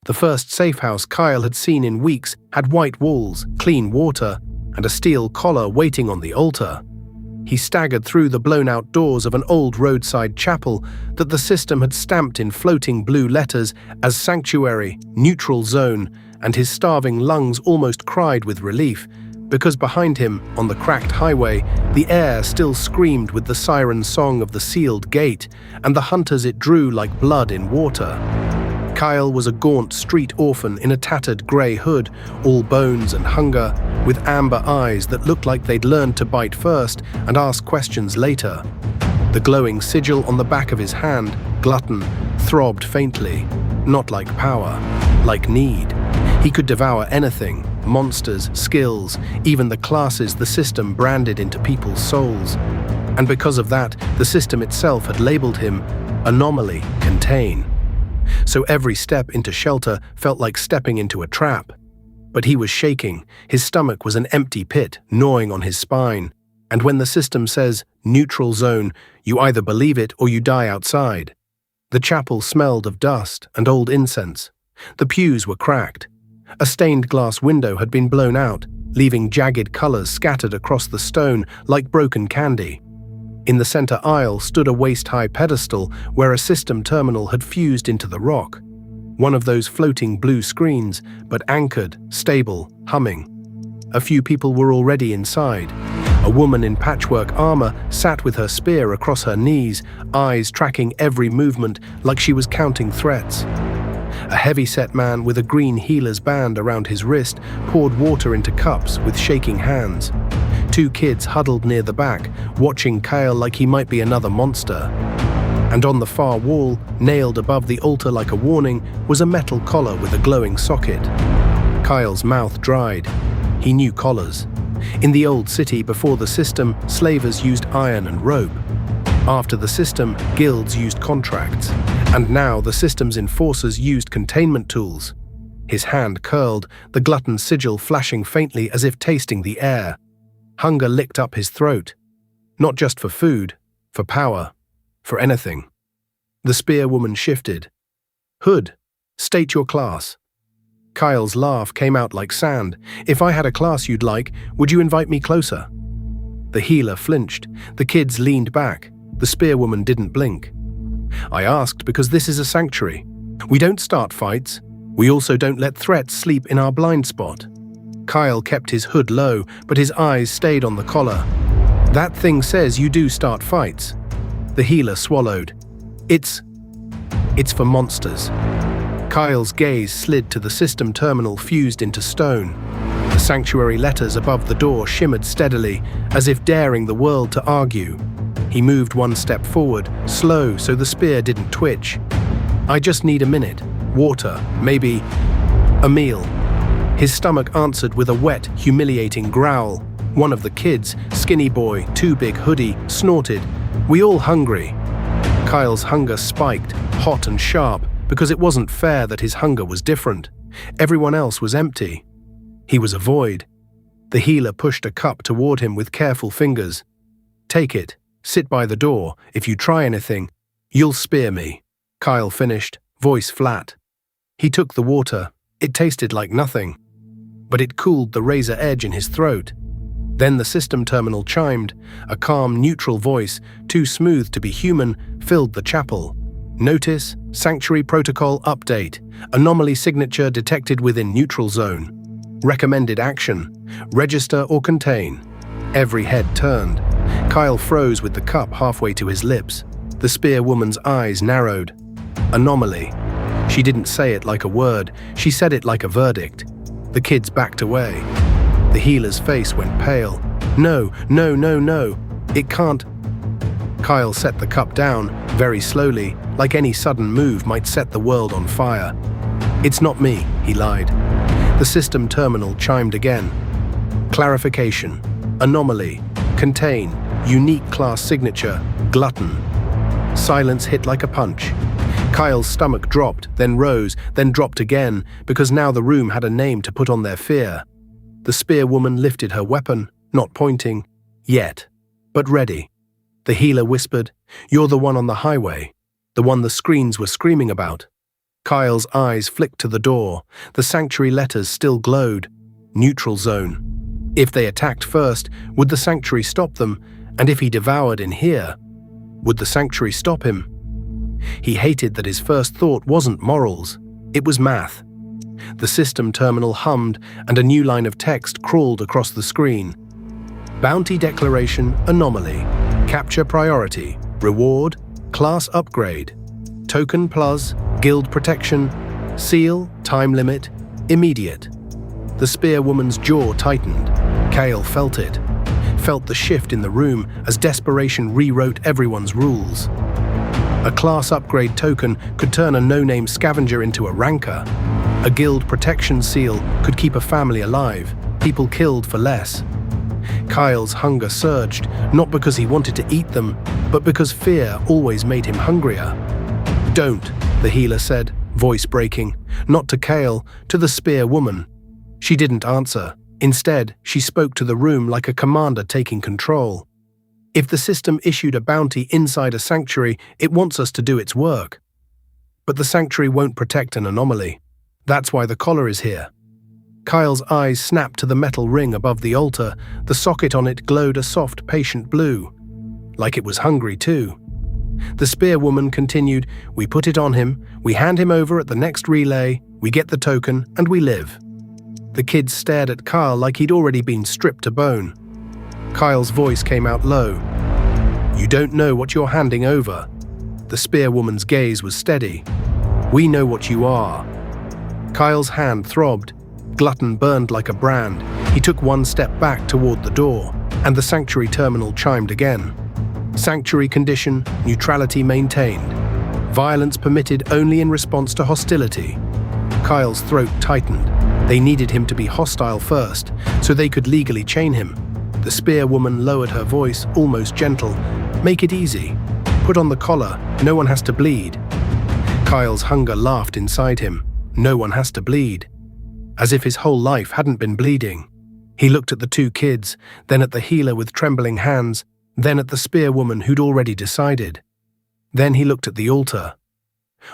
The first safehouse Kael had seen in weeks had white walls, clean water, and a steel collar waiting on the altar. He staggered through the blown-out doors of an old roadside chapel that the system had stamped in floating blue letters as sanctuary, neutral zone, and his starving lungs almost cried with relief, because behind him, on the cracked highway, the air still screamed with the siren-song of the sealed gate, and the hunters it drew like blood in water. Kael was a gaunt street orphan in a tattered grey hood, all bones and hunger, with amber eyes that looked like they'd learned to bite first and ask questions later. The glowing sigil on the back of his hand, Glutton, throbbed faintly, not like power, like need. He could devour anything, monsters, skills, even the classes the system branded into people's souls. And because of that, the system itself had labeled him Anomaly, Contain. So every step into shelter felt like stepping into a trap. But he was shaking, his stomach was an empty pit, gnawing on his spine. And when the system says, neutral zone, you either believe it or you die outside. The chapel smelled of dust and old incense. The pews were cracked. A stained glass window had been blown out, leaving jagged colors scattered across the stone like broken candy. In the center aisle stood a waist-high pedestal where a system terminal had fused into the rock. One of those floating blue screens, but anchored, stable, humming. A few people were already inside. A woman in patchwork armor sat with her spear across her knees, eyes tracking every movement like she was counting threats. A heavy-set man with a green healer's band around his wrist poured water into cups with shaking hands. Two kids huddled near the back, watching Kael like he might be another monster. And on the far wall, nailed above the altar like a warning, was a metal collar with a glowing socket. Kael's mouth dried. He knew collars. In the old city before the system, slavers used iron and rope. After the system, guilds used contracts. And now the system's enforcers used containment tools. His hand curled, the glutton sigil flashing faintly as if tasting the air. Hunger licked up his throat. Not just for food, for power, for anything. The spearwoman shifted. Hood, state your class. Kael's laugh came out like sand. If I had a class you'd like, would you invite me closer? The healer flinched. The kids leaned back. The spearwoman didn't blink. I asked because this is a sanctuary. We don't start fights. We also don't let threats sleep in our blind spot. Kael kept his hood low, but his eyes stayed on the collar. That thing says you do start fights. The healer swallowed. It's for monsters. Kael's gaze slid to the system terminal fused into stone. The sanctuary letters above the door shimmered steadily, as if daring the world to argue. He moved one step forward, slow so the spear didn't twitch. I just need a minute. Water, maybe a meal. His stomach answered with a wet, humiliating growl. One of the kids, skinny boy, too big hoodie, snorted. We all hungry. Kael's hunger spiked, hot and sharp, because it wasn't fair that his hunger was different. Everyone else was empty. He was a void. The healer pushed a cup toward him with careful fingers. Take it. Sit by the door. If you try anything, you'll spear me. Kael finished, voice flat. He took the water. It tasted like nothing. But it cooled the razor edge in his throat. Then the system terminal chimed. A calm, neutral voice, too smooth to be human, filled the chapel. Notice, Sanctuary Protocol Update. Anomaly signature detected within neutral zone. Recommended action. Register or contain. Every head turned. Kael froze with the cup halfway to his lips. The spearwoman's eyes narrowed. Anomaly. She didn't say it like a word. She said it like a verdict. The kids backed away. The healer's face went pale. No, no, no, no. It can't. Kael set the cup down, very slowly, like any sudden move might set the world on fire. It's not me, he lied. The system terminal chimed again. Clarification. Anomaly. Contain. Unique class signature. Glutton. Silence hit like a punch. Kael's stomach dropped, then rose, then dropped again, because now the room had a name to put on their fear. The spearwoman lifted her weapon, not pointing, yet, but ready. The healer whispered, You're the one on the highway, the one the screens were screaming about. Kyle's eyes flicked to the door. The sanctuary letters still glowed. Neutral zone. If they attacked first, would the sanctuary stop them? And if he devoured in here, would the sanctuary stop him? He hated that his first thought wasn't morals. It was math. The system terminal hummed, and a new line of text crawled across the screen. Bounty declaration, anomaly. Capture priority. Reward, class upgrade. Token plus, guild protection. Seal, time limit, immediate. The spearwoman's jaw tightened. Kael felt it. Felt the shift in the room as desperation rewrote everyone's rules. A class upgrade token could turn a no-name scavenger into a ranker. A guild protection seal could keep a family alive, people killed for less. Kyle's hunger surged, not because he wanted to eat them, but because fear always made him hungrier. "Don't," the healer said, voice breaking, not to Kael, to the spear woman. She didn't answer. Instead, she spoke to the room like a commander taking control. If the system issued a bounty inside a sanctuary, it wants us to do its work. But the sanctuary won't protect an anomaly. That's why the collar is here. Kyle's eyes snapped to the metal ring above the altar. The socket on it glowed a soft, patient blue. Like it was hungry too. The spearwoman continued, "We put it on him, we hand him over at the next relay, we get the token, and we live." The kids stared at Kyle like he'd already been stripped to bone. Kyle's voice came out low. "You don't know what you're handing over." The spearwoman's gaze was steady. "We know what you are." Kyle's hand throbbed. Glutton burned like a brand. He took one step back toward the door, and the sanctuary terminal chimed again. Sanctuary condition, neutrality maintained. Violence permitted only in response to hostility. Kyle's throat tightened. They needed him to be hostile first, so they could legally chain him. The spearwoman lowered her voice, almost gentle. "Make it easy. Put on the collar. No one has to bleed." Kyle's hunger laughed inside him. No one has to bleed. As if his whole life hadn't been bleeding. He looked at the two kids, then at the healer with trembling hands, then at the spearwoman who'd already decided. Then he looked at the altar.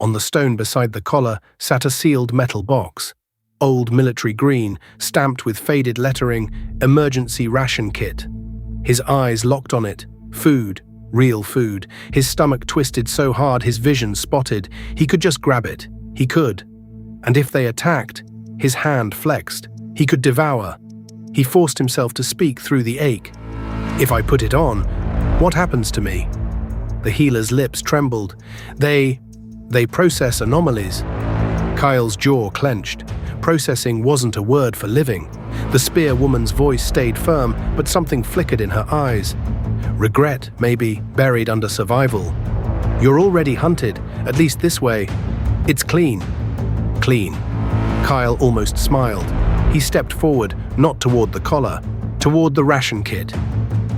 On the stone beside the collar sat a sealed metal box. Old military green, stamped with faded lettering, emergency ration kit. His eyes locked on it. Food. Real food. His stomach twisted so hard his vision spotted. He could just grab it. He could. And if they attacked, his hand flexed. He could devour. He forced himself to speak through the ache. "If I put it on, what happens to me?" The healer's lips trembled. They process anomalies. Kyle's jaw clenched. Processing wasn't a word for living. The spearwoman's voice stayed firm, but something flickered in her eyes. Regret, maybe, buried under survival. "You're already hunted, at least this way. It's clean." Clean. Kyle almost smiled. He stepped forward, not toward the collar, toward the ration kit.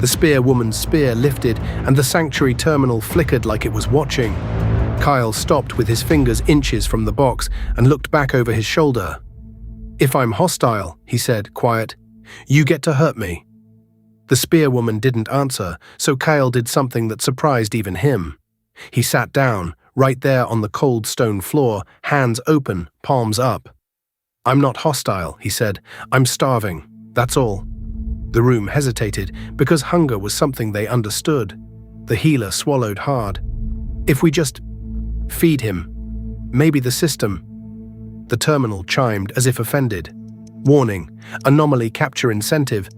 The spearwoman's spear lifted, and the sanctuary terminal flickered like it was watching. Kyle stopped with his fingers inches from the box and looked back over his shoulder. "If I'm hostile," he said, quiet, "you get to hurt me." The spearwoman didn't answer, so Kyle did something that surprised even him. He sat down, right there on the cold stone floor, hands open, palms up. "I'm not hostile," he said. "I'm starving. That's all." The room hesitated, because hunger was something they understood. The healer swallowed hard. "If we just feed him, maybe the system." The terminal chimed as if offended. "Warning, anomaly capture incentive.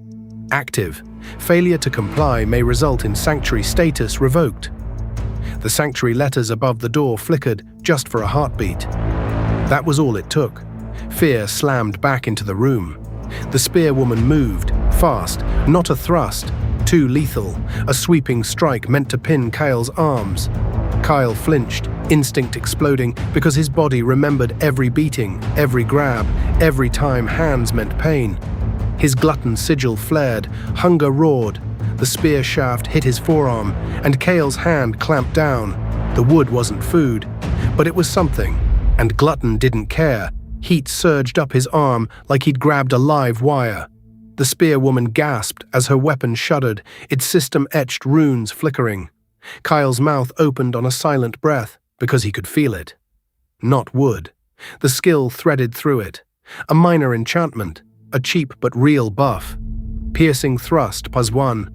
Active. Failure to comply may result in sanctuary status revoked." The sanctuary letters above the door flickered just for a heartbeat. That was all it took. Fear slammed back into the room. The spearwoman moved, fast, not a thrust, too lethal, a sweeping strike meant to pin Kyle's arms. Kyle flinched, instinct exploding because his body remembered every beating, every grab, every time hands meant pain. His glutton sigil flared, hunger roared. The spear shaft hit his forearm, and Kael's hand clamped down. The wood wasn't food, but it was something, and Glutton didn't care. Heat surged up his arm like he'd grabbed a live wire. The spearwoman gasped as her weapon shuddered, its system-etched runes flickering. Kyle's mouth opened on a silent breath because he could feel it. not wood. The skill threaded through it. A minor enchantment, a cheap but real buff. Piercing thrust +1.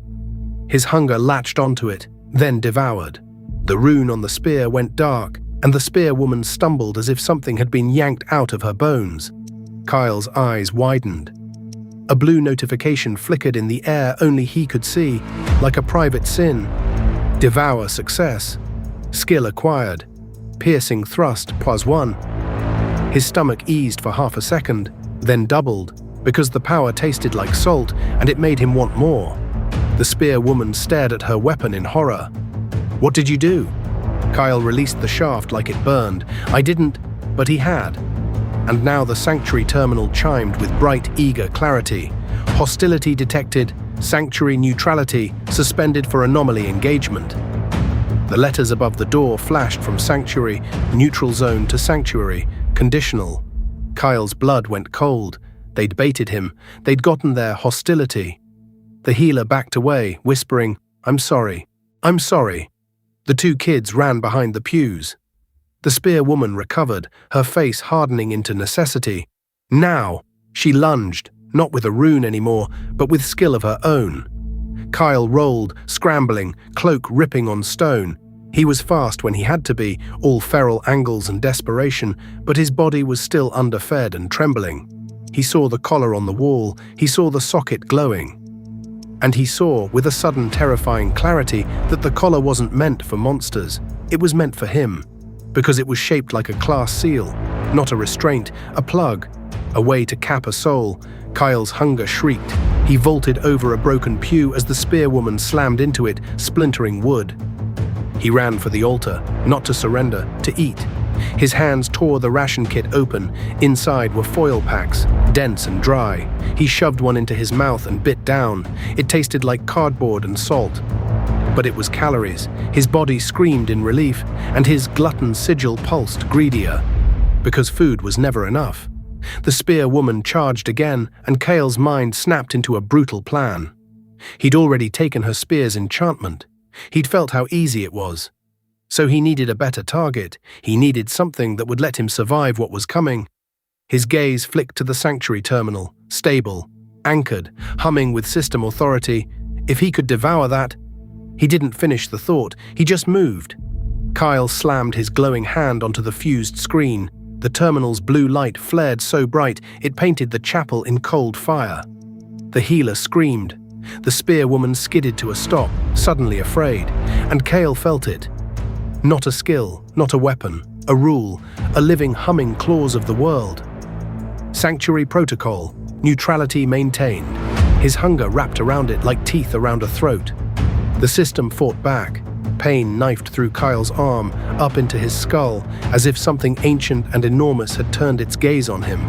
His hunger latched onto it, then devoured. The rune on the spear went dark, and the spearwoman stumbled as if something had been yanked out of her bones. Kael's eyes widened. A blue notification flickered in the air only he could see, like a private sin. Devour success. Skill acquired. Piercing thrust +1. His stomach eased for half a second, then doubled, because the power tasted like salt and it made him want more. The spearwoman stared at her weapon in horror. "What did you do?" Kael released the shaft like it burned. "I didn't," but he had. And now the sanctuary terminal chimed with bright, eager clarity. Hostility detected, sanctuary neutrality, suspended for anomaly engagement. The letters above the door flashed from sanctuary, neutral zone to sanctuary, conditional. Kael's blood went cold. They'd baited him. They'd gotten their hostility. The healer backed away, whispering, "I'm sorry. I'm sorry." The two kids ran behind the pews. The spearwoman recovered, her face hardening into necessity. Now, she lunged, not with a rune anymore, but with skill of her own. Kael rolled, scrambling, cloak ripping on stone. He was fast when he had to be, all feral angles and desperation, but his body was still underfed and trembling. He saw the collar on the wall, he saw the socket glowing. And he saw, with a sudden terrifying clarity, that the collar wasn't meant for monsters. It was meant for him. Because it was shaped like a class seal, not a restraint, a plug, a way to cap a soul. Kael's hunger shrieked. He vaulted over a broken pew as the spearwoman slammed into it, splintering wood. He ran for the altar, not to surrender, to eat. His hands tore the ration kit open. Inside were foil packs, dense and dry. He shoved one into his mouth and bit down. It tasted like cardboard and salt. But it was calories. His body screamed in relief, and his glutton sigil pulsed greedier. Because food was never enough. The spearwoman charged again, and Kael's mind snapped into a brutal plan. He'd already taken her spear's enchantment. He'd felt how easy it was. So he needed a better target. He needed something that would let him survive what was coming. His gaze flicked to the sanctuary terminal, stable, anchored, humming with system authority. If he could devour that... He didn't finish the thought, he just moved. Kael slammed his glowing hand onto the fused screen. The terminal's blue light flared so bright it painted the chapel in cold fire. The healer screamed. The spearwoman skidded to a stop, suddenly afraid, and Kael felt it. Not a skill, not a weapon, a rule, a living humming clause of the world. Sanctuary protocol, neutrality maintained. His hunger wrapped around it like teeth around a throat. The system fought back. Pain knifed through Kael's arm, up into his skull, as if something ancient and enormous had turned its gaze on him.